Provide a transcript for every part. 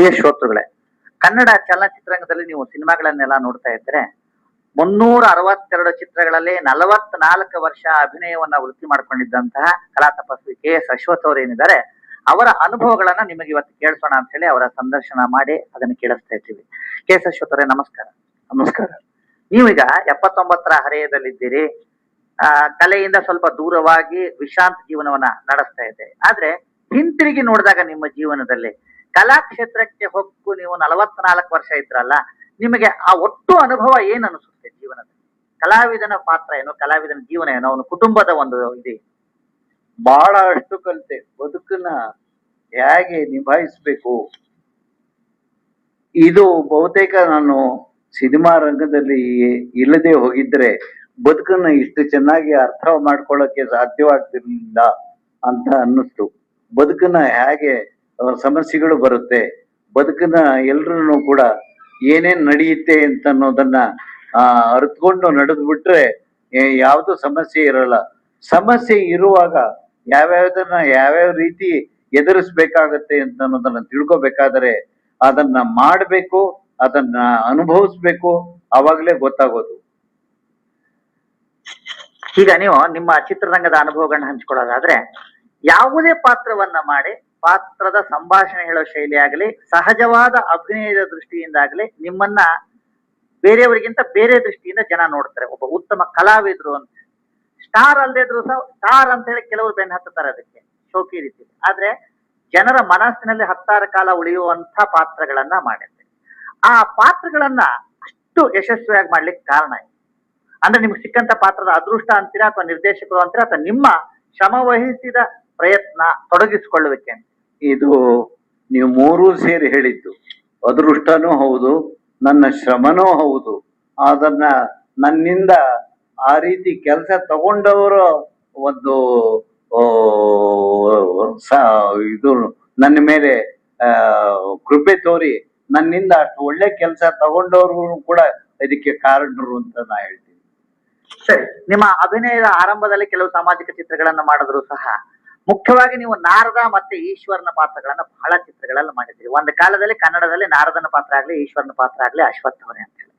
ಪ್ರಿಯ ಶ್ರೋತೃಗಳೇ, ಕನ್ನಡ ಚಲನಚಿತ್ರರಂಗದಲ್ಲಿ ನೀವು ಸಿನಿಮಾಗಳನ್ನೆಲ್ಲ ನೋಡ್ತಾ ಇದ್ರೆ 362 ಚಿತ್ರಗಳಲ್ಲಿ 44 ವರ್ಷ ಅಭಿನಯವನ್ನ ವೃತ್ತಿ ಮಾಡ್ಕೊಂಡಿದ್ದಂತಹ ಕಲಾ ತಪಸ್ವಿ KS ಅಶ್ವಥ್ ಅವರು ಏನಿದ್ದಾರೆ, ಅವರ ಅನುಭವಗಳನ್ನ ನಿಮಗೆ ಇವತ್ತು ಕೇಳಿಸೋಣ ಅಂತ ಹೇಳಿ ಅವರ ಸಂದರ್ಶನ ಮಾಡಿ ಅದನ್ನು ಕೇಳಿಸ್ತಾ ಇದ್ದೀವಿ. KS ಅಶ್ವಥ್ ಅವರೇ, ನಮಸ್ಕಾರ. ನಮಸ್ಕಾರ. ನೀವೀಗ 79ರ ಹರೆಯದಲ್ಲಿದ್ದೀರಿ. ಕಲೆಯಿಂದ ಸ್ವಲ್ಪ ದೂರವಾಗಿ ವಿಶ್ರಾಂತ ಜೀವನವನ್ನ ನಡೆಸ್ತಾ ಇದೆ. ಆದ್ರೆ ಹಿಂತಿರುಗಿ ನೋಡಿದಾಗ ನಿಮ್ಮ ಜೀವನದಲ್ಲಿ ಕಲಾ ಕ್ಷೇತ್ರಕ್ಕೆ ಹೊಕ್ಕು ನೀವು 44 ವರ್ಷ ಇದ್ರಲ್ಲ, ನಿಮಗೆ ಆ ಒಟ್ಟು ಅನುಭವ ಏನ್ ಅನಿಸುತ್ತೆ ಜೀವನದಲ್ಲಿ? ಕಲಾವಿದನ ಪಾತ್ರ ಏನು, ಕಲಾವಿದನ ಜೀವನ ಏನು, ಅವನ ಕುಟುಂಬದ ಒಂದು ಇದೆ ಬಹಳ ಅಷ್ಟು ಕಲಿತೆ. ಬದುಕನ್ನ ಹೇಗೆ ನಿಭಾಯಿಸ್ಬೇಕು, ಇದು ಬಹುತೇಕ ನಾನು ಸಿನಿಮಾ ರಂಗದಲ್ಲಿ ಇಲ್ಲದೆ ಹೋಗಿದ್ರೆ ಬದುಕನ್ನ ಇಷ್ಟು ಚೆನ್ನಾಗಿ ಅರ್ಥ ಮಾಡ್ಕೊಳ್ಳೋಕೆ ಸಾಧ್ಯವಾಗ್ತಿರ್ಲಿಲ್ಲ ಅಂತ ಅನ್ನಿಸ್ತು. ಬದುಕನ್ನ ಹೇಗೆ ಸಮಸ್ಯೆಗಳು ಬರುತ್ತೆ, ಬದುಕನ್ನ ಎಲ್ರೂ ಕೂಡ ಏನೇನ್ ನಡೆಯುತ್ತೆ ಅಂತ ಅನ್ನೋದನ್ನ ಅರ್ಥಕೊಂಡು ನಡೆದು ಬಿಟ್ರೆ ಯಾವ್ದು ಸಮಸ್ಯೆ ಇರಲ್ಲ. ಸಮಸ್ಯೆ ಇರುವಾಗ ಯಾವ್ಯಾವ ರೀತಿ ಎದುರಿಸ್ಬೇಕಾಗತ್ತೆ ಅಂತ ಅನ್ನೋದನ್ನ ತಿಳ್ಕೊಬೇಕಾದ್ರೆ ಅದನ್ನ ಮಾಡಬೇಕು, ಅದನ್ನ ಅನುಭವಿಸ್ಬೇಕು, ಅವಾಗ್ಲೇ ಗೊತ್ತಾಗೋದು. ಈಗ ನೀವು ನಿಮ್ಮ ಚಿತ್ರರಂಗದ ಅನುಭವಗಳನ್ನ ಹಂಚ್ಕೊಳ್ಳೋದಾದ್ರೆ, ಯಾವುದೇ ಪಾತ್ರವನ್ನ ಮಾಡಿ ಪಾತ್ರದ ಸಂಭಾಷಣೆ ಹೇಳೋ ಶೈಲಿ ಆಗಲಿ, ಸಹಜವಾದ ಅಭಿನಯದ ದೃಷ್ಟಿಯಿಂದಾಗ್ಲಿ ನಿಮ್ಮನ್ನ ಬೇರೆಯವರಿಗಿಂತ ಬೇರೆ ದೃಷ್ಟಿಯಿಂದ ಜನ ನೋಡ್ತಾರೆ. ಒಬ್ಬ ಉತ್ತಮ ಕಲಾವಿದ್ರು ಅಂತ. ಸ್ಟಾರ್ ಅಲ್ಲದೆ ಇದ್ರು ಸಹ ಸ್ಟಾರ್ ಅಂತ ಹೇಳಿ ಕೆಲವರು ಬೆನ್ನು ಹತ್ತುತ್ತಾರೆ ಅದಕ್ಕೆ ಶೋಕಿ ರೀತಿ. ಆದ್ರೆ ಜನರ ಮನಸ್ಸಿನಲ್ಲಿ ಹತ್ತಾರ ಕಾಲ ಉಳಿಯುವಂತ ಪಾತ್ರಗಳನ್ನ ಮಾಡಿರ್ತಾರೆ. ಆ ಪಾತ್ರಗಳನ್ನ ಅಷ್ಟು ಯಶಸ್ವಿಯಾಗಿ ಮಾಡ್ಲಿಕ್ಕೆ ಕಾರಣ ಇದೆ ಅಂದ್ರೆ ನಿಮ್ಗೆ ಸಿಕ್ಕಂತ ಪಾತ್ರದ ಅದೃಷ್ಟ ಅಂತೀರಾ, ಅಥವಾ ನಿರ್ದೇಶಕರು ಅಂತೀರಾ, ಅಥವಾ ನಿಮ್ಮ ಶ್ರಮ ವಹಿಸಿದ ಪ್ರಯತ್ನ, ತೊಡಗಿಸಿಕೊಳ್ಳುವಿಕೆ? ಇದು ನೀವು ಮೂರೂ ಸೇರಿ ಹೇಳಿದ್ದು. ಅದೃಷ್ಟನೂ ಹೌದು, ನನ್ನ ಶ್ರಮನೂ ಹೌದು. ಅದನ್ನ ನನ್ನಿಂದ ಆ ರೀತಿ ಕೆಲಸ ತಗೊಂಡವರು ಒಂದು ಇದು ನನ್ನ ಮೇಲೆ ಕೃಪೆ ತೋರಿ ನನ್ನಿಂದ ಅಷ್ಟು ಒಳ್ಳೆ ಕೆಲಸ ತಗೊಂಡವರು ಕೂಡ ಇದಕ್ಕೆ ಕಾರಣರು ಅಂತ ನಾ ಹೇಳ್ತೀನಿ. ಸರಿ, ನಿಮ್ಮ ಅಭಿನಯದ ಆರಂಭದಲ್ಲಿ ಕೆಲವು ಸಾಮಾಜಿಕ ಚಿತ್ರಗಳನ್ನ ಮಾಡಿದ್ರು ಸಹ ಮುಖ್ಯವಾಗಿ ನೀವು ನಾರದ ಮತ್ತೆ ಈಶ್ವರನ ಪಾತ್ರಗಳನ್ನ ಬಹಳ ಚಿತ್ರಗಳಲ್ಲಿ ಮಾಡಿದ್ರಿ. ಒಂದು ಕಾಲದಲ್ಲಿ ಕನ್ನಡದಲ್ಲಿ ನಾರದನ ಪಾತ್ರ ಆಗ್ಲಿ, ಈಶ್ವರನ ಪಾತ್ರ ಆಗ್ಲಿ ಅಶ್ವಥ್ ಅವರೇ ಅಂತ ಹೇಳಿ.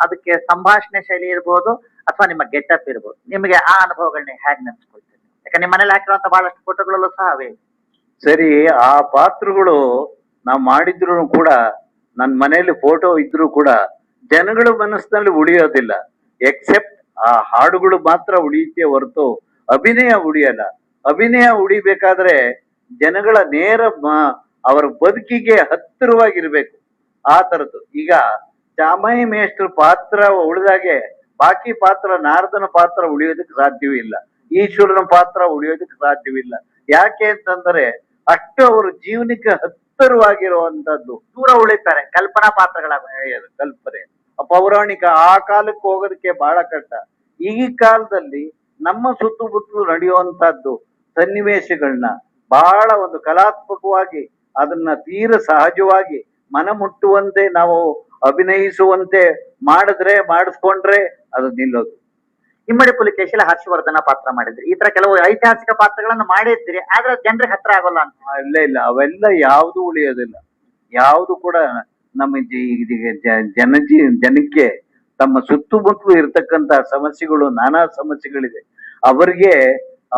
ಅದಕ್ಕೆ ಸಂಭಾಷಣೆ ಶೈಲಿ ಇರ್ಬೋದು ಅಥವಾ ನಿಮ್ಮ ಗೆಟಪ್ ಇರ್ಬೋದು. ನಿಮಗೆ ಆ ಅನುಭವಗಳನ್ನ ಹೇಗೆ ನೆನ್ಸ್ಕೊಳ್ತೀರಿ? ಯಾಕಂದ್ರೆ ನಿಮ್ಮ ಮನೇಲಿ ಹಾಕಿರುವಂತ ಬಹಳಷ್ಟು ಫೋಟೋಗಳಲ್ಲೂ ಸಹ ಅವೇ. ಸರಿ, ಆ ಪಾತ್ರಗಳು ನಾವು ಮಾಡಿದ್ರು ಕೂಡ, ನನ್ನ ಮನೆಯಲ್ಲಿ ಫೋಟೋ ಇದ್ರು ಕೂಡ ಜನಗಳ ಮನಸ್ಸಿನಲ್ಲಿ ಉಳಿಯೋದಿಲ್ಲ. ಎಕ್ಸೆಪ್ಟ್ ಆ ಹಾಡುಗಳು ಮಾತ್ರ ಉಳಿಯುತ್ತೆ ಹೊರತು ಅಭಿನಯ ಉಳಿಯಲ್ಲ. ಅಭಿನಯ ಉಳಿಬೇಕಾದ್ರೆ ಜನಗಳ ನೇರ ಅವರ ಬದುಕಿಗೆ ಹತ್ತಿರವಾಗಿರ್ಬೇಕು. ಆ ತರದ್ದು. ಈಗ ಚಾಮಯಿ ಮೇಷ್ಟ್ರ ಪಾತ್ರ ಉಳಿದಾಗೆ ಬಾಕಿ ಪಾತ್ರ, ನಾರದನ ಪಾತ್ರ ಉಳಿಯೋದಕ್ಕೆ ಸಾಧ್ಯವಿಲ್ಲ, ಈಶ್ವರನ ಪಾತ್ರ ಉಳಿಯೋದಕ್ಕೆ ಸಾಧ್ಯವಿಲ್ಲ. ಯಾಕೆ ಅಂತಂದ್ರೆ ಅಷ್ಟು ಅವ್ರ ಜೀವನಕ್ಕೆ ಹತ್ತಿರವಾಗಿರುವಂತದ್ದು. ದೂರ ಉಳಿತಾರೆ ಕಲ್ಪನಾ ಪಾತ್ರಗಳ ಕಲ್ಪನೆ ಪೌರಾಣಿಕ. ಆ ಕಾಲಕ್ಕೆ ಹೋಗೋದಕ್ಕೆ ಬಹಳ ಕಷ್ಟ. ಈ ಕಾಲದಲ್ಲಿ ನಮ್ಮ ಸುತ್ತಮುತ್ತಲು ನಡೆಯುವಂತಹದ್ದು ಸನ್ನಿವೇಶಗಳನ್ನ ಬಹಳ ಒಂದು ಕಲಾತ್ಮಕವಾಗಿ, ಅದನ್ನ ತೀರ ಸಹಜವಾಗಿ ಮನ ಮುಟ್ಟುವಂತೆ ನಾವು ಅಭಿನಯಿಸುವಂತೆ ಮಾಡಿಸ್ಕೊಂಡ್ರೆ ಅದು ನಿಲ್ಲೋದು. ಇಮ್ಮಡಿ ಪುಲಿಕೇಶಿಲ ಹರ್ಷವರ್ಧನ ಪಾತ್ರ ಮಾಡಿದ್ರಿ. ಈ ತರ ಕೆಲವು ಐತಿಹಾಸಿಕ ಪಾತ್ರಗಳನ್ನ ಮಾಡಿದ್ರಿ, ಆದ್ರೆ ಜನರಿಗೆ ಹತ್ರ ಆಗೋಲ್ಲ ಅಂತ. ಇಲ್ಲ, ಅವೆಲ್ಲ ಯಾವುದು ಉಳಿಯೋದಿಲ್ಲ. ಯಾವುದು ಕೂಡ ನಮ್ಮ ಜನಕ್ಕೆ ತಮ್ಮ ಸುತ್ತಮುತ್ತಲು ಇರ್ತಕ್ಕಂತ ಸಮಸ್ಯೆಗಳು, ನಾನಾ ಸಮಸ್ಯೆಗಳಿದೆ.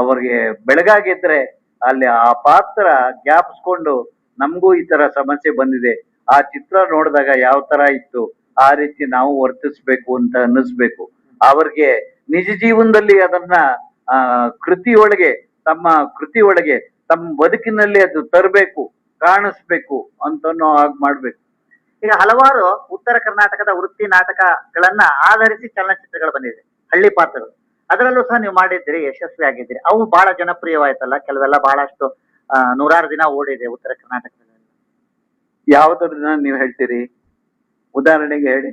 ಅವ್ರಿಗೆ ಬೆಳಗಾಗಿದ್ರೆ ಅಲ್ಲಿ ಆ ಪಾತ್ರ ಜ್ಞಾಪಿಸ್ಕೊಂಡು ನಮಗೂ ಈ ತರ ಸಮಸ್ಯೆ ಬಂದಿದೆ, ಆ ಚಿತ್ರ ನೋಡಿದಾಗ ಯಾವ ತರ ಇತ್ತು, ಆ ರೀತಿ ನಾವು ವರ್ತಿಸ್ಬೇಕು ಅಂತ ಅನ್ನಿಸ್ಬೇಕು. ಅವ್ರಿಗೆ ನಿಜ ಜೀವನದಲ್ಲಿ ಅದನ್ನ ಕೃತಿ ಒಳಗೆ ತಮ್ಮ ಬದುಕಿನಲ್ಲಿ ಅದು ತರಬೇಕು, ಕಾಣಿಸ್ಬೇಕು ಅಂತನೋ ಹಾಗೆ ಮಾಡ್ಬೇಕು. ಈಗ ಹಲವಾರು ಉತ್ತರ ಕರ್ನಾಟಕದ ವೃತ್ತಿ ನಾಟಕಗಳನ್ನ ಆಧರಿಸಿ ಚಲನಚಿತ್ರಗಳು ಬಂದಿದೆ, ಹಳ್ಳಿ ಪಾತ್ರಗಳು. ಅದರಲ್ಲೂ ಸಹ ನೀವು ಮಾಡಿದ್ದೀರಿ, ಯಶಸ್ವಿ ಆಗಿದ್ದೀರಿ. ಅವು ಬಹಳ ಜನಪ್ರಿಯವಾಯ್ತಲ್ಲ. ಕೆಲವೆಲ್ಲ ಬಹಳಷ್ಟು 100 ದಿನ ಓಡಿದೆ ಉತ್ತರ ಕರ್ನಾಟಕದಲ್ಲಿ. ಯಾವ್ದನ್ನ ನೀವು ಹೇಳ್ತೀರಿ? ಉದಾಹರಣೆಗೆ ಹೇಳಿ,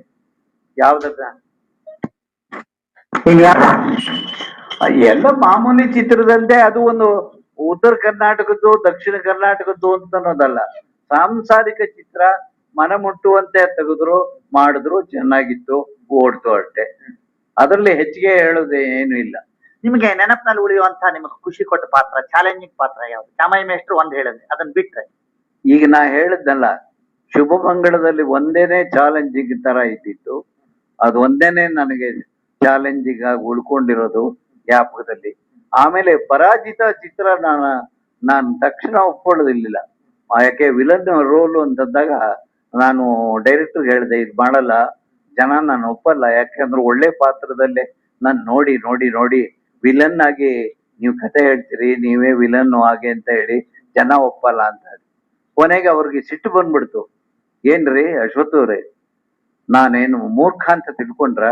ಯಾವ್ದನ್ನ? ಎಲ್ಲ ಮಾಮೂಲಿ ಚಿತ್ರದಂತೆ ಅದು ಒಂದು ಉತ್ತರ ಕರ್ನಾಟಕದ್ದು, ದಕ್ಷಿಣ ಕರ್ನಾಟಕದ್ದು ಅಂತ ಅನ್ನೋದಲ್ಲ. ಸಾಂಸಾರಿಕ ಚಿತ್ರ, ಮನ ಮುಟ್ಟುವಂತೆ ಮಾಡಿದ್ರು, ಚೆನ್ನಾಗಿತ್ತು, ಓಡ್ತು ಅಷ್ಟೇ. ಅದರಲ್ಲಿ ಹೆಚ್ಚಿಗೆ ಹೇಳೋದು ಏನು ಇಲ್ಲ. ನಿಮಗೆ ನೆನಪಿನಲ್ಲಿ ಉಳಿಯುವಂತಹ, ನಿಮಗೆ ಖುಷಿ ಕೊಟ್ಟ ಪಾತ್ರ, ಚಾಲೆಂಜಿಂಗ್ ಪಾತ್ರ ಯಾವ್ದು? ಚಾಮಯಿ ಮೇಷ್ಟ್ರು ಒಂದ್ ಹೇಳಿದ್ರಿ, ಅದನ್ನ ಬಿಟ್ರೆ ಈಗ ನಾ ಹೇಳಿದ್ನಲ್ಲ, ಶುಭ ಮಂಗಳದಲ್ಲಿ ಒಂದೇನೆ ಚಾಲೆಂಜಿಂಗ್ ತರ ಇದ್ದಿತ್ತು. ಅದು ಒಂದೇನೆ ನನಗೆ ಚಾಲೆಂಜಿಂಗ್ ಆಗಿ ಉಳ್ಕೊಂಡಿರೋದು ಜ್ಞಾಪಕದಲ್ಲಿ. ಆಮೇಲೆ ಪರಾಜಿತ ಚಿತ್ರ ನಾನು ತಕ್ಷಣ ಒಪ್ಕೊಳ್ಳೋದಿಲ್ಲ. ಯಾಕೆ ವಿಲನ್ ರೋಲು ಅಂತಂದಾಗ ನಾನು ಡೈರೆಕ್ಟರ್ ಹೇಳಿದೆ, ಇದು ಮಾಡಲ್ಲ ಜನ, ನಾನು ಒಪ್ಪಲ್ಲ. ಯಾಕಂದ್ರೆ ಒಳ್ಳೆ ಪಾತ್ರದಲ್ಲೇ ನಾನು ನೋಡಿ ನೋಡಿ ನೋಡಿ ವಿಲನ್ ಆಗಿ ನೀವು ಕತೆ ಹೇಳ್ತೀರಿ, ನೀವೇ ವಿಲನ್ ಹಾಗೆ ಅಂತ ಹೇಳಿ ಜನ ಒಪ್ಪಲ್ಲ ಅಂತ. ಕೊನೆಗೆ ಅವ್ರಿಗೆ ಸಿಟ್ಟು ಬಂದ್ಬಿಡ್ತು. ಏನ್ರಿ ಅಶ್ವಥ್ ಅವ್ರೆ, ನಾನೇನು ಮೂರ್ಖ ಅಂತ ತಿಳ್ಕೊಂಡ್ರ?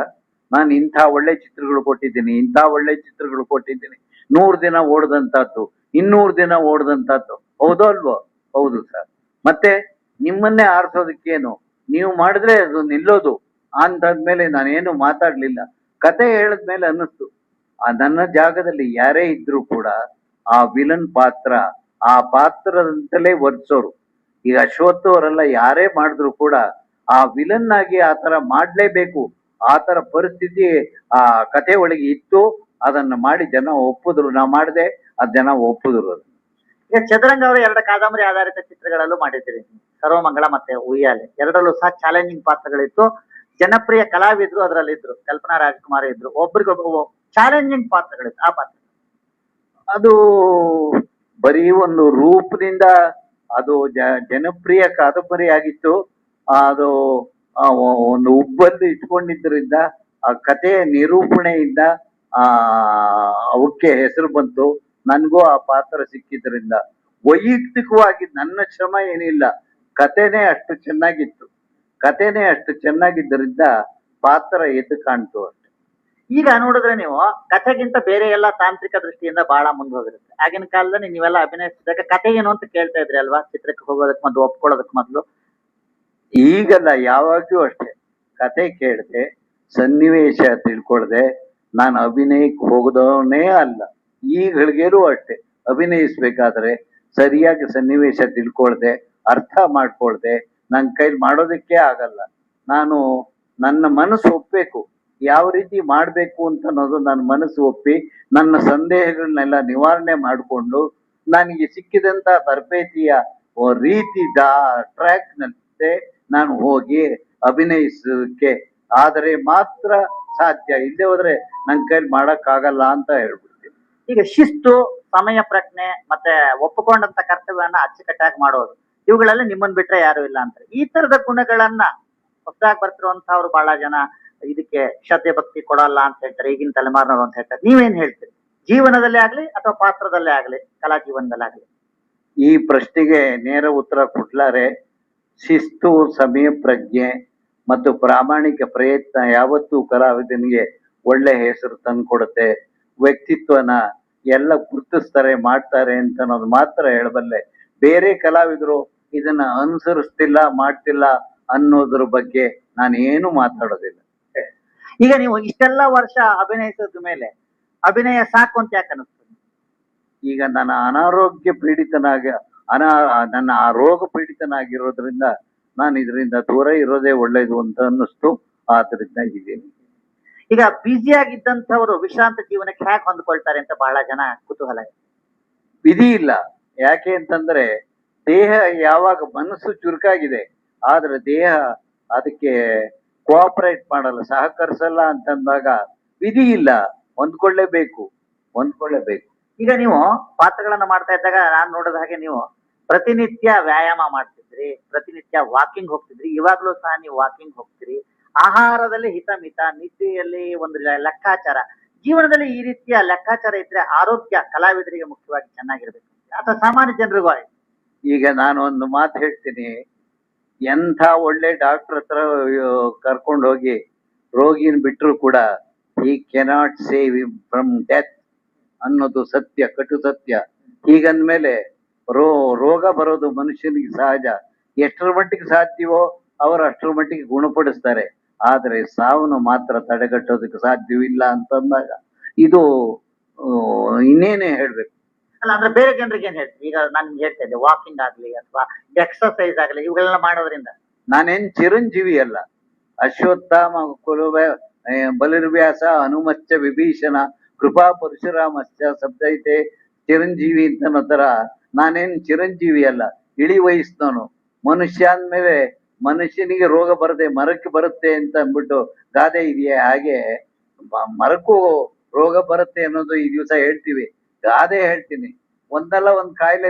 ನಾನು ಇಂಥ ಒಳ್ಳೆ ಚಿತ್ರಗಳು ಕೊಟ್ಟಿದ್ದೀನಿ, ಇಂಥ ಒಳ್ಳೆ ಚಿತ್ರಗಳು ಕೊಟ್ಟಿದ್ದೀನಿ. 100 ದಿನ ಓಡ್ದಂತದ್ದು, 200 ದಿನ ಓಡ್ದಂತದ್ದು, ಹೌದೋ ಅಲ್ವೋ? ಹೌದು ಸರ್. ಮತ್ತೆ ನಿಮ್ಮನ್ನೇ ಆರಿಸೋದಕ್ಕೇನು, ನೀವು ಮಾಡಿದ್ರೆ ಅದು ನಿಲ್ಲೋದು ಅಂತಂದ್ಮೇಲೆ ನಾನೇನು ಮಾತಾಡ್ಲಿಲ್ಲ. ಕತೆ ಹೇಳಿದ್ಮೇಲೆ ಅನ್ನಿಸ್ತು, ನನ್ನ ಜಾಗದಲ್ಲಿ ಯಾರೇ ಇದ್ರು ಕೂಡ ಆ ವಿಲನ್ ಪಾತ್ರ, ಆ ಪಾತ್ರದಂತಲೇ ವರ್ತಿಸೋರು. ಈಗ ಅಶ್ವಥ್ ಅವರೆಲ್ಲ ಯಾರೇ ಮಾಡಿದ್ರು ಕೂಡ ಆ ವಿಲನ್ ಆಗಿ ಆ ತರ ಮಾಡ್ಲೇಬೇಕು, ಆ ತರ ಪರಿಸ್ಥಿತಿ ಆ ಕತೆ ಒಳಗೆ ಇತ್ತು. ಅದನ್ನ ಮಾಡಿ ಜನ ಒಪ್ಪಿದ್ರು, ನಾ ಮಾಡಿದೆ, ಅದ್ ಜನ ಒಪ್ಪಿದ್ರು. ಅದು ಈಗ ಚದುರಂಗ ಅವರು 2 ಕಾದಂಬರಿ ಆಧಾರಿತ ಚಿತ್ರಗಳಲ್ಲೂ ಮಾಡಿದ್ದೀರಿ, ಸರ್ವಮಂಗಳ ಮತ್ತೆ ಉಯ್ಯಾಲೆ. ಎರಡರಲ್ಲೂ ಸಹ ಚಾಲೆಂಜಿಂಗ್ ಪಾತ್ರಗಳಿತ್ತು. ಜನಪ್ರಿಯ ಕಲಾವಿದ್ರು ಅದರಲ್ಲಿ ಇದ್ರು, ಕಲ್ಪನಾ ರಾಜ್ಕುಮಾರ್ ಇದ್ರು. ಒಬ್ರಿಗೊಬ್ಬ ಚಾಲೆಂಜಿಂಗ್ ಪಾತ್ರಗಳಿತ್ತು. ಆ ಪಾತ್ರ ಅದು ಬರೀ ಒಂದು ರೂಪದಿಂದ ಅದು ಜನಪ್ರಿಯ ಕಾದಂಬರಿ ಆಗಿತ್ತು. ಅದು ಒಂದು ಉಬ್ಬಲ್ಲಿ ಇಟ್ಕೊಂಡಿದ್ದರಿಂದ ಆ ಕಥೆಯ ನಿರೂಪಣೆಯಿಂದ ಆ ಅವಕ್ಕೆ ಹೆಸರು ಬಂತು. ನನ್ಗೂ ಆ ಪಾತ್ರ ಸಿಕ್ಕಿದ್ರಿಂದ ವೈಯಕ್ತಿಕವಾಗಿ ನನ್ನ ಶ್ರಮ ಏನಿಲ್ಲ, ಕಥೆನೇ ಅಷ್ಟು ಚೆನ್ನಾಗಿತ್ತು. ಕಥೆನೇ ಅಷ್ಟು ಚೆನ್ನಾಗಿದ್ದರಿಂದ ಪಾತ್ರ ಎದ್ದು ಕಾಣ್ತು ಅಷ್ಟೆ. ಈಗ ನೋಡಿದ್ರೆ ನೀವು ಕಥೆಗಿಂತ ಬೇರೆ ಎಲ್ಲ ತಾಂತ್ರಿಕ ದೃಷ್ಟಿಯಿಂದ ಬಹಳ ಮುಂದೋಗಿರುತ್ತೆ. ಆಗಿನ ಕಾಲದಲ್ಲಿ ನೀವೆಲ್ಲ ಅಭಿನಯಿಸಿದಾಗ ಕಥೆ ಏನು ಅಂತ ಕೇಳ್ತಾ ಇದ್ರಿ ಅಲ್ವಾ, ಚಿತ್ರಕ್ಕೆ ಹೋಗೋದಕ್ಕೆ ಮೊದಲು, ಒಪ್ಕೊಳ್ಳೋದಕ್ಕೆ ಮೊದಲು? ಈಗಲ್ಲ, ಯಾವಾಗ್ಲೂ ಅಷ್ಟೇ. ಕತೆ ಕೇಳದೆ, ಸನ್ನಿವೇಶ ತಿಳ್ಕೊಳ್ದೆ ನಾನು ಅಭಿನಯಕ್ಕೆ ಹೋಗದವನೇ ಅಲ್ಲ. ಈಗಳಿಗೇನು ಅಷ್ಟೇ, ಅಭಿನಯಿಸ್ಬೇಕಾದ್ರೆ ಸರಿಯಾಗಿ ಸನ್ನಿವೇಶ ತಿಳ್ಕೊಳ್ದೆ, ಅರ್ಥ ಮಾಡ್ಕೊಳ್ದೆ ನನ್ ಕೈಲಿ ಮಾಡೋದಕ್ಕೆ ಆಗಲ್ಲ. ನಾನು ನನ್ನ ಮನಸ್ಸು ಒಪ್ಬೇಕು, ಯಾವ ರೀತಿ ಮಾಡ್ಬೇಕು ಅಂತ ಅನ್ನೋದು ನನ್ನ ಮನಸ್ಸು ಒಪ್ಪಿ, ನನ್ನ ಸಂದೇಹಗಳನ್ನೆಲ್ಲ ನಿವಾರಣೆ ಮಾಡಿಕೊಂಡು ನನಗೆ ಸಿಕ್ಕಿದಂತ ತರಬೇತಿಯ ರೀತಿ ಟ್ರ್ಯಾಕ್ ನಲ್ಲಿ ನಾನು ಹೋಗಿ ಅಭಿನಯಿಸಕ್ಕೆ ಆದರೆ ಮಾತ್ರ ಸಾಧ್ಯ. ಇಲ್ಲದೆ ಹೋದ್ರೆ ನನ್ ಕೈಲಿ ಮಾಡಕ್ ಆಗಲ್ಲ ಅಂತ ಹೇಳ್ಬಿಡ್ತೀನಿ. ಈಗ ಶಿಸ್ತು, ಸಮಯ ಪ್ರಜ್ಞೆ ಮತ್ತೆ ಒಪ್ಪಿಕೊಂಡಂತ ಕರ್ತವ್ಯವನ್ನ ಅಚ್ಚುಕಟ್ಟಾಗಿ ಮಾಡೋದು, ಇವುಗಳಲ್ಲಿ ನಿಮ್ಮನ್ ಬಿಟ್ರೆ ಯಾರು ಇಲ್ಲ ಅಂತಾರೆ. ಈ ತರದ ಗುಣಗಳನ್ನ ಹೊಸದಾಗಿ ಬರ್ತಿರುವಂತವ್ರು ಬಹಳ ಜನ ಇದಕ್ಕೆ ಶ್ರದ್ಧೆ ಭಕ್ತಿ ಕೊಡಲ್ಲ ಅಂತ ಹೇಳ್ತಾರೆ, ಈಗಿನ ತಲೆಮಾರಿನವರು ಅಂತ ಹೇಳ್ತಾರೆ. ನೀವೇನ್ ಹೇಳ್ತೀರಿ, ಜೀವನದಲ್ಲೇ ಆಗ್ಲಿ ಅಥವಾ ಪಾತ್ರದಲ್ಲೇ ಆಗ್ಲಿ, ಕಲಾ ಜೀವನದಲ್ಲೇ ಆಗ್ಲಿ? ಈ ಪ್ರಶ್ನೆಗೆ ನೇರ ಉತ್ತರ ಕೊಡ್ಲಾರೆ. ಶಿಸ್ತು, ಸಮಯ ಪ್ರಜ್ಞೆ ಮತ್ತು ಪ್ರಾಮಾಣಿಕ ಪ್ರಯತ್ನ ಯಾವತ್ತೂ ಕಲಾವಿದನಿಗೆ ಒಳ್ಳೆ ಹೆಸರು ತಂದ್ಕೊಡುತ್ತೆ. ವ್ಯಕ್ತಿತ್ವನ ಎಲ್ಲ ಗುರುತಿಸ್ತಾರೆ, ಮಾಡ್ತಾರೆ ಅಂತ ಅನ್ನೋದು ಮಾತ್ರ ಹೇಳಬಲ್ಲೆ. ಬೇರೆ ಕಲಾವಿದರು ಇದನ್ನ ಅನುಸರಿಸ್ತಿಲ್ಲ, ಮಾಡ್ತಿಲ್ಲ ಅನ್ನೋದ್ರ ಬಗ್ಗೆ ನಾನು ಏನು ಮಾತಾಡೋದಿಲ್ಲ. ಈಗ ನೀವು ಇಷ್ಟೆಲ್ಲ ವರ್ಷ ಅಭಿನಯಿಸಿದ ಮೇಲೆ ಅಭಿನಯ ಸಾಕು ಅಂತ ಯಾಕೆ ಅನಿಸ್ತದೆ? ಈಗ ನನ್ನ ಅನಾರೋಗ್ಯ ಪೀಡಿತನಾಗಿ ನನ್ನ ಆ ರೋಗ ಪೀಡಿತನಾಗಿರೋದ್ರಿಂದ ನಾನು ಇದರಿಂದ ದೂರ ಇರೋದೇ ಒಳ್ಳೇದು ಅಂತ ಅನ್ನಿಸ್ತು. ಆದ್ರಿಂದ ಇದ್ದೀನಿ. ಈಗ ಬ್ಯುಸಿ ಆಗಿದ್ದಂಥವ್ರು ವಿಶ್ರಾಂತ ಜೀವನಕ್ಕೆ ಹ್ಯಾಕ್ ಹೊಂದ್ಕೊಳ್ತಾರೆ ಅಂತ ಬಹಳ ಜನ ಕುತೂಹಲ ಇದೆ. ವಿಧಿ ಇಲ್ಲ. ಯಾಕೆ ಅಂತಂದ್ರೆ ದೇಹ ಯಾವಾಗ ಮನಸ್ಸು ಚುರುಕಾಗಿದೆ, ಆದ್ರೆ ದೇಹ ಅದಕ್ಕೆ ಕೋಆಪರೇಟ್ ಮಾಡಲ್ಲ, ಸಹಕರಿಸಲ್ಲ ಅಂತಂದಾಗ ವಿಧಿ ಇಲ್ಲ, ಹೊಂದ್ಕೊಳ್ಳೇಬೇಕು. ಈಗ ನೀವು ಪಾತ್ರಗಳನ್ನ ಮಾಡ್ತಾ ಇದ್ದಾಗ ನಾನ್ ನೋಡಿದ ಹಾಗೆ ನೀವು ಪ್ರತಿನಿತ್ಯ ವ್ಯಾಯಾಮ ಮಾಡ್ತಿದ್ರಿ, ಪ್ರತಿನಿತ್ಯ ವಾಕಿಂಗ್ ಹೋಗ್ತಿದ್ರಿ. ಇವಾಗ್ಲೂ ಸಹ ನೀವು ವಾಕಿಂಗ್ ಹೋಗ್ತೀರಿ. ಆಹಾರದಲ್ಲಿ ಹಿತಮಿತ, ನಿದ್ದೆಯಲ್ಲಿ ಒಂದು ಲೆಕ್ಕಾಚಾರ. ಜೀವನದಲ್ಲಿ ಈ ರೀತಿಯ ಲೆಕ್ಕಾಚಾರ ಇದ್ರೆ ಆರೋಗ್ಯ ಕಲಾವಿದರಿಗೆ ಮುಖ್ಯವಾಗಿ ಚೆನ್ನಾಗಿರ್ಬೇಕು, ಅಥವಾ ಸಾಮಾನ್ಯ ಜನರಿಗೂ ಆಯ್ತು. ಈಗ ನಾನು ಒಂದು ಮಾತು ಹೇಳ್ತೀನಿ, ಎಂಥ ಒಳ್ಳೆ ಡಾಕ್ಟರ್ ಹತ್ರ ಕರ್ಕೊಂಡು ಹೋಗಿ ರೋಗಿನ ಬಿಟ್ಟರು ಕೂಡ he cannot save him from death ಅನ್ನೋದು ಸತ್ಯ, ಕಟು ಸತ್ಯ. ಹೀಗಂದ್ಮೇಲೆ ರೋಗ ಬರೋದು ಮನುಷ್ಯನಿಗೆ ಸಹಜ. ಎಷ್ಟರ ಮಟ್ಟಿಗೆ ಸಾಧ್ಯವೋ ಅವರು ಅಷ್ಟರ ಮಟ್ಟಿಗೆ ಗುಣಪಡಿಸ್ತಾರೆ. ಆದ್ರೆ ಸಾವನ್ನು ಮಾತ್ರ ತಡೆಗಟ್ಟೋದಕ್ಕೆ ಸಾಧ್ಯವಿಲ್ಲ ಅಂತಂದಾಗ ಇದು ಇನ್ನೇನೇ ಹೇಳ್ಬೇಕು. ಅಲ್ಲ ಅಂದ್ರೆ ಬೇರೆ ಜನರಿಗೆ ಏನ್ ಹೇಳ್ತೀವಿ? ಈಗ ನಾನು ಹೇಳ್ತಾ ಇದ್ದೆ, ವಾಕಿಂಗ್ ಆಗ್ಲಿ ಅಥವಾ ಎಕ್ಸರ್ಸೈಸ್ ಆಗ್ಲಿ, ಇವುಗಳನ್ನ ಮಾಡೋದ್ರಿಂದ. ನಾನೇನ್ ಚಿರಂಜೀವಿ ಅಲ್ಲ. ಅಶ್ವತ್ಥಾಮ ಬಲಿರ್ವ್ಯಾಸ ಹನುಮಚ್ಚ ವಿಭೀಷಣ ಕೃಪಾ ಪರಶುರಾಮಶ್ಚ ಶಬ್ದ ಐತೆ ಚಿರಂಜೀವಿ ಅಂತ ತರ. ನಾನೇನ್ ಚಿರಂಜೀವಿ ಅಲ್ಲ. ಇಳಿ ವಯಸ್ಸಿನವನು. ಮನುಷ್ಯ ಅಂದ್ಮೇಲೆ ಮನುಷ್ಯನಿಗೆ ರೋಗ ಬರದೆ ಮರಕ್ಕೆ ಬರುತ್ತೆ ಅಂತ ಅಂದ್ಬಿಟ್ಟು ಗಾದೆ ಇದೆಯೇ, ಹಾಗೆ ಮರಕ್ಕೂ ರೋಗ ಬರುತ್ತೆ ಅನ್ನೋದು ಈ ದಿವಸ ಹೇಳ್ತೀವಿ. ಗಾದೆ ಹೇಳ್ತೀನಿ, ಒಂದಲ್ಲ ಒಂದ್ ಕಾಯಿಲೆ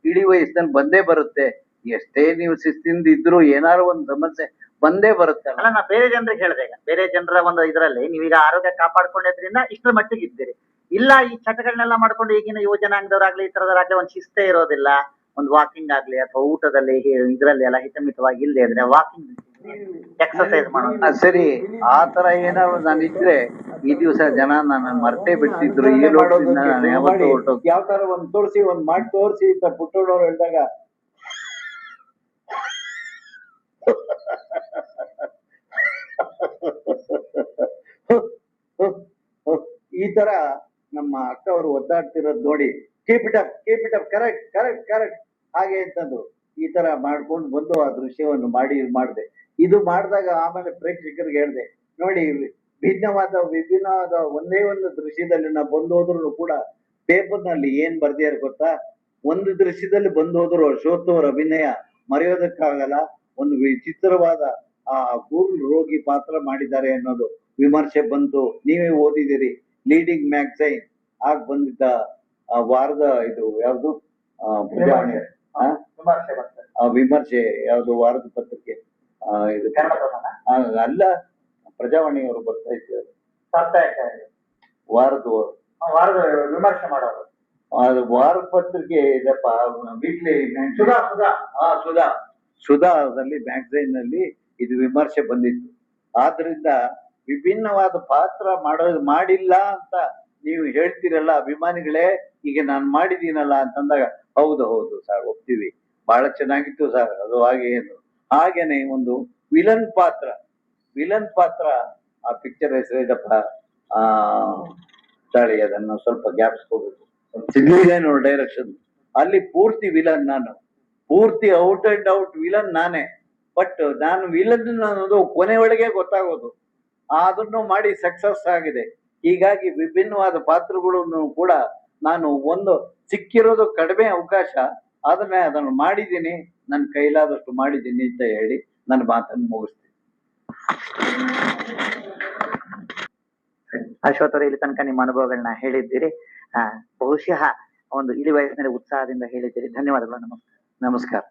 ಇಳಿ ವಯಸ್ಸಿನಲ್ಲಿ ಬಂದೇ ಬರುತ್ತೆ. ಎಷ್ಟೇ ನೀವು ಶಿಸ್ತಿಂದ ಇದ್ರು ಏನಾದ್ರು ಒಂದ್ ಸಮಸ್ಯೆ ಬಂದೇ ಬರುತ್ತಲ್ಲ. ಅಲ್ಲ, ನಾ ಬೇರೆ ಜನರಿಗೆ ಹೇಳ್ದೆ, ಈಗ ಬೇರೆ ಜನರ ಒಂದು ಇದರಲ್ಲಿ ನೀವೀಗ ಆರೋಗ್ಯ ಕಾಪಾಡ್ಕೊಂಡಿದ್ರಿಂದ ಇಷ್ಟರ ಮಟ್ಟಿಗೆ ಇದ್ದೀರಿ. ಇಲ್ಲ ಈ ಚಟಗಳನ್ನೆಲ್ಲ ಮಾಡ್ಕೊಂಡು ಈಗಿನ ಯುವ ಜನಾಂಗದವರಾಗ್ಲಿ ಈ ತರದವರಾಗ್ಲಿ ಒಂದ್ ಶಿಸ್ತೇ ಇರೋದಿಲ್ಲ. ಒಂದು ವಾಕಿಂಗ್ ಆಗ್ಲಿ ಅಥವಾ ಊಟದಲ್ಲಿ ಇದ್ರಲ್ಲಿ ಎಲ್ಲ ಹಿತಮಿತವಾಗಿ ಇಲ್ಲದೆ ಇದ್ರೆ ವಾಕಿಂಗ್ ಎಕ್ಸರ್ಸೈಸ್ ಮಾಡೋದು. ಸರಿ, ಆ ತರ ಏನಾದ್ರು ನಾನು ಇದ್ರೆ ಈ ದಿವಸ ಜನ ನನ್ನ ಮರ್ತೇ ಬಿಡ್ತಿದ್ರು. ಈ ಲೋಕದಿಂದ ನಾನು ಯಾವತ್ತೂ ಹೊರಟೋಗಿ ಯಾವ ತರ ಒಂದ್ ತೋರಿಸಿ ಒಂದ್ ಮಾಡಿ ತೋರಿಸಿ ಅಂತ ಪುಟ್ಟೋಡವ್ರು ಹೇಳಿದಾಗ ಈ ತರ ನಮ್ಮ ಅಕ್ಕ ಅವರು ಒದ್ದಾಡ್ತಿರೋದ್ ನೋಡಿ keep it up correct correct correct ಹಾಗೆ ಅಂತಂದ್ರು. ಈ ತರ ಮಾಡ್ಕೊಂಡು ಬಂದು ಆ ದೃಶ್ಯವನ್ನು ಮಾಡಿದೆ. ಇದು ಮಾಡಿದಾಗ ಆಮೇಲೆ ಪ್ರೇಕ್ಷಕರಿಗೆ ಹೇಳಿದೆ, ನೋಡಿ ವಿಭಿನ್ನವಾದ ಒಂದೇ ಒಂದು ದೃಶ್ಯದಲ್ಲಿ ನಾವು ಬಂದು ಹೋದ್ರು ಕೂಡ ಪೇಪರ್ ನಲ್ಲಿ ಏನ್ ಬರ್ದಿಯಾರ ಗೊತ್ತಾ, ಒಂದು ದೃಶ್ಯದಲ್ಲಿ ಬಂದು ಹೋದ್ರು ಅಶೋತ್ ಅವರ ಅಭಿನಯ ಮರೆಯೋದಕ್ಕಾಗಲ್ಲ. ಒಂದು ವಿಚಿತ್ರವಾದ ಆ ಗೂಗಲ್ ರೋಗಿ ಪಾತ್ರ ಮಾಡಿದ್ದಾರೆ ಅನ್ನೋದು ವಿಮರ್ಶೆ ಬಂತು. ನೀವೇ ಓದಿದಿರಿ, ಲೀಡಿಂಗ್ ಮ್ಯಾಗಝೈನ್ ಆಗ ಬಂದಿದ್ದ ವಾರದ ಇದು ಯಾವ್ದು ವಿಮರ್ಶೆ ಯಾವ್ದು ವಾರದ ಪತ್ರಿಕೆ ಇದು ಅಲ್ಲ, ಪ್ರಜಾವಾಣಿಯವರು ಬರ್ತಾ ಇದ್ದಾರೆ ವಾರದ ವಿಮರ್ಶೆ ಮಾಡೋದು. ಅದು ವಾರದ ಪತ್ರಿಕೆ ಇದಪ್ಪ, ವೀಕ್ಲಿ ಸುಧಾದಲ್ಲಿ ಮ್ಯಾಗಝೈನ್ ನಲ್ಲಿ ಇದು ವಿಮರ್ಶೆ ಬಂದಿತ್ತು. ಆದ್ರಿಂದ ವಿಭಿನ್ನವಾದ ಪಾತ್ರ ಮಾಡಿಲ್ಲ ಅಂತ ನೀವು ಹೇಳ್ತೀರಲ್ಲ ಅಭಿಮಾನಿಗಳೇ, ಈಗ ನಾನು ಮಾಡಿದೀನಲ್ಲ ಅಂತಂದಾಗ ಹೌದು ಸರ್ ಒಪ್ತೀವಿ, ಬಹಳ ಚೆನ್ನಾಗಿತ್ತು ಸರ್ ಅದು ಹಾಗೆ ಏನು. ಹಾಗೇನೆ ಒಂದು ವಿಲನ್ ಪಾತ್ರ ಆ ಪಿಕ್ಚರ್ ಹೆಸರು ಇದಪ್ಪ, ತಾಳಿ ಅದನ್ನು ಸ್ವಲ್ಪ ಗ್ಯಾಪ್ಸ್ಕೋಬೇಕು. ಸಿಗ್ಲಿದೇನೋ ಡೈರೆಕ್ಷನ್, ಅಲ್ಲಿ ಪೂರ್ತಿ ವಿಲನ್ ನಾನು, ಪೂರ್ತಿ ಔಟ್ ಅಂಡ್ ಔಟ್ ವಿಲನ್ ನಾನೇ. ಬಟ್ ನಾನು ವಿಲನ್ ಅನ್ನೋದು ಕೊನೆಯೊಳಗೆ ಗೊತ್ತಾಗೋದು. ಅದನ್ನು ಮಾಡಿ ಸಕ್ಸಸ್ ಆಗಿದೆ. ಹೀಗಾಗಿ ವಿಭಿನ್ನವಾದ ಪಾತ್ರಗಳನ್ನು ಕೂಡ ನಾನು ಒಂದು ಸಿಕ್ಕಿರೋದು ಕಡಿಮೆ ಅವಕಾಶ, ಅದನ್ನು ಮಾಡಿದ್ದೀನಿ, ನನ್ನ ಕೈಲಾದಷ್ಟು ಮಾಡಿದ್ದೀನಿ ಅಂತ ಹೇಳಿ ನನ್ನ ಮಾತನ್ನು ಮುಗಿಸ್ತೀನಿ. ಅಶ್ವಥ್ ಅವರು ಇಲ್ಲಿ ತನಕ ನಿಮ್ಮ ಅನುಭವಗಳನ್ನ ಹೇಳಿದ್ದೀರಿ. ಬಹುಶಃ ಒಂದು ಇಳಿ ವಯಸ್ಸಿನಲ್ಲಿ ಉತ್ಸಾಹದಿಂದ ಹೇಳಿದ್ದೀರಿ. ಧನ್ಯವಾದಗಳು. ನಮಸ್ಕಾರ. ನಮಸ್ಕಾರ.